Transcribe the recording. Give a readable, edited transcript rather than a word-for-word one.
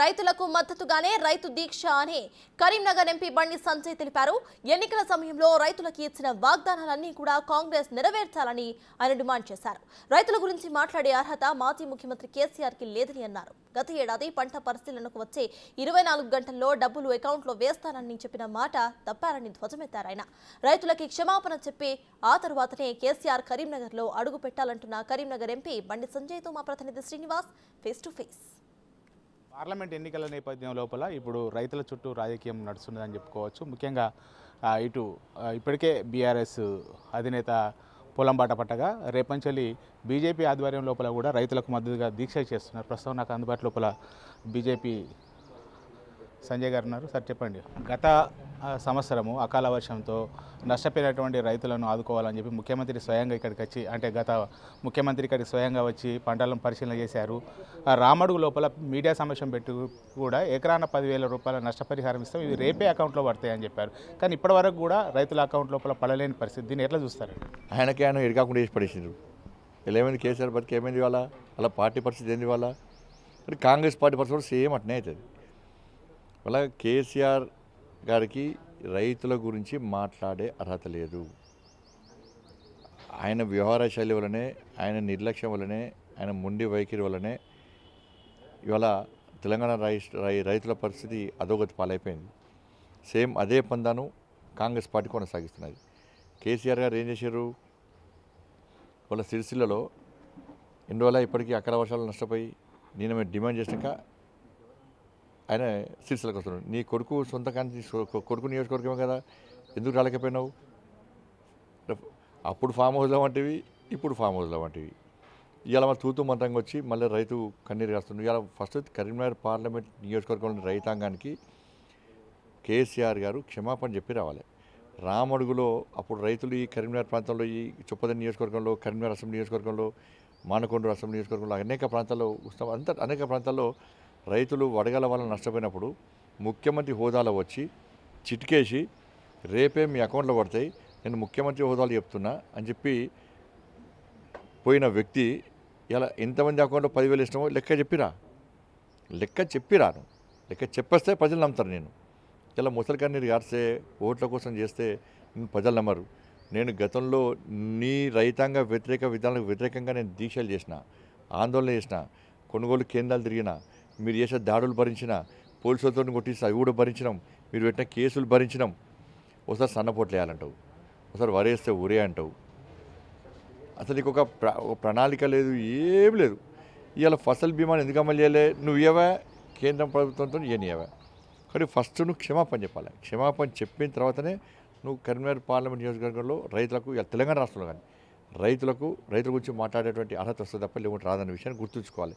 రైతులకు మద్దతుగానే రైతు దీక్ష అని కరీంనగర్ ఎంపీ బండి సంజయ్ తెలిపారు. ఎన్నికల సమయంలో రైతులకు ఇచ్చిన వాగ్దానాలన్నీ కూడా కాంగ్రెస్ నెరవేర్చాలని ఆయన డిమాండ్ చేశారు. రైతుల గురించి మాట్లాడే అర్హత మాజీ ముఖ్యమంత్రి కేసీఆర్ కి లేదని అన్నారు. గత ఏడాది పంట పరిశీలనకు వచ్చే 24 గంటల్లో డబ్బులు అకౌంట్లో వేస్తానని చెప్పిన మాట తప్పారని ధ్వజమెత్తారు. ఆయన రైతులకి క్షమాపణ చెప్పి ఆ తరువాతనే కేసీఆర్ కరీంనగర్లో అడుగు పెట్టాలంటున్న కరీంనగర్ ఎంపీ బండి సంజయ్తో మా ప్రతినిధి Srinivas face to face. Parliament ఎన్నికల నేపథ్యం లోపల ఇప్పుడు రైతుల చుట్టూ రాజకీయం నడుస్తున్నదని చెప్పుకోవచ్చు. ముఖ్యంగా ఇప్పటికే బీఆర్ఎస్ అధినేత పొలంబాట పట్టగా రేపంచలి బీజేపీ ఆధ్వర్యం లోపల కూడా రైతులకు మద్దతుగా దీక్ష చేస్తున్నారు. ప్రస్తుతం నాకు అందుబాటు లోపల బీజేపీ సంజయ్ గారు ఉన్నారు. సార్ చెప్పండి, గత సంవత్సరము అకాల వర్షంతో నష్టపోయినటువంటి రైతులను ఆదుకోవాలని చెప్పి ముఖ్యమంత్రి స్వయంగా ఇక్కడికి వచ్చి గత ముఖ్యమంత్రి ఇక్కడికి స్వయంగా వచ్చి పంటలను పరిశీలన చేశారు. రామడుగు లోపల మీడియా సమావేశం పెట్టి కూడా ఎకరాన 10,000 రూపాయల నష్టపరిహారం ఇస్తాం, ఇవి రేపే అకౌంట్లో పడతాయని చెప్పారు. కానీ ఇప్పటి వరకు కూడా రైతుల అకౌంట్ లోపల పడలేని పరిస్థితి. దీన్ని ఎట్లా చూస్తారు? ఆయనకి ఆయన ఎడకాకుండా వేసి పడేసిండ్రు. ఇలా ఏమైంది కేసీఆర్ బతికి ఏమైంది వాళ్ళ అలా పార్టీ పరిస్థితి ఏంది వాళ్ళ కాంగ్రెస్ పార్టీ పరిస్థితి కూడా సేమ్ అట్నే అవుతుంది. అలా కేసీఆర్ గారికి రైతుల గురించి మాట్లాడే అర్హత లేదు. ఆయన వ్యవహార శైలి వల్లనే, ఆయన నిర్లక్ష్యం వల్లనే, ఆయన మొండి వైఖరి వల్లనే ఇవాళ తెలంగాణ రైతుల పరిస్థితి అధోగతి పాలైపోయింది. సేమ్ అదే పందాను కాంగ్రెస్ పార్టీ కొనసాగిస్తున్నది. కేసీఆర్ గారు ఏం చేశారు? వాళ్ళ సిరిసిల్లలో ఎన్ని రోజుల ఇప్పటికీ అకాల వర్షాలు నష్టపోయి నేను మేము డిమాండ్ చేసినాక ఆయన సిరిసిల్లకు వస్తున్నాడు. నీ కొడుకు సొంత కానీ కొడుకు నియోజకవర్గమే కదా, ఎందుకు రాలేకపోయినావు? అప్పుడు ఫామ్ హౌస్లో వంటివి, ఇప్పుడు ఫామ్ హౌస్లో వంటివి. ఇవాళ మన తూతూ మంత్రంగా వచ్చి మళ్ళీ రైతు కన్నీరు కాస్తుంది. ఇవాళ ఫస్ట్ కరీంనగర్ పార్లమెంట్ నియోజకవర్గంలోని రైతాంగానికి కేసీఆర్ గారు క్షమాపణ చెప్పి రావాలి. రామడుగులో అప్పుడు రైతులు ఈ కరీంనగర్ ప్రాంతంలో, ఈ చొప్పదండి నియోజకవర్గంలో, కరీంనగర్ అసెంబ్లీ నియోజకవర్గంలో, మానకొండ అసెంబ్లీ నియోజకవర్గంలో అనేక ప్రాంతాల్లో అనేక ప్రాంతాల్లో రైతులు వడగల వల్ల నష్టపోయినప్పుడు ముఖ్యమంత్రి హోదాలో వచ్చి చిటికేసి రేపే మీ అకౌంట్లో పడతాయి, నేను ముఖ్యమంత్రి హోదాలో చెప్తున్నా అని చెప్పి పోయిన వ్యక్తి ఇలా ఎంతమంది అకౌంట్లో 10,000 ఇష్టమో లెక్క చెప్పిరాను. లెక్క చెప్పేస్తే ప్రజలు నమ్ముతారు. నేను ఇలా ముసలి కన్నీరు గారిస్తే ఓట్ల కోసం చేస్తే ప్రజలు నమ్మరు. నేను గతంలో నీ రైతాంగ వ్యతిరేక విధానాలకు వ్యతిరేకంగా నేను దీక్షలు చేసిన, ఆందోళన చేసిన, కొనుగోలు కేంద్రాలు తిరిగిన, మీరు చేసే దాడులు భరించిన, పోలీసులతో కొట్టిస్తే అవి కూడా భరించినాం, మీరు పెట్టిన కేసులు భరించినాం. ఒకసారి సన్నపోట్లు వేయాలంటావు, ఒకసారి వరేస్తే ఊరే అంటావు. అసలు నీకు ఒక ప్రణాళిక లేదు, ఏం లేదు. ఇవాళ ఫసల్ బీమాని ఎందుకు అమలు చేయలే? నువ్వు ఇవ్వవా, కేంద్రం ప్రభుత్వంతో ఇవ్వనివ్వా. కానీ ఫస్ట్ నువ్వు క్షమాపణ చెప్పాలి. క్షమాపణ చెప్పిన తర్వాతనే నువ్వు కరీంనగర్ పార్లమెంట్ నియోజకవర్గంలో రైతులకు, తెలంగాణ రాష్ట్రంలో కానీ రైతుల గురించి మాట్లాడేటువంటి అర్హత వస్తుంది తప్ప లేకుంటే రాదన్న విషయాన్ని గుర్తుంచుకోవాలి.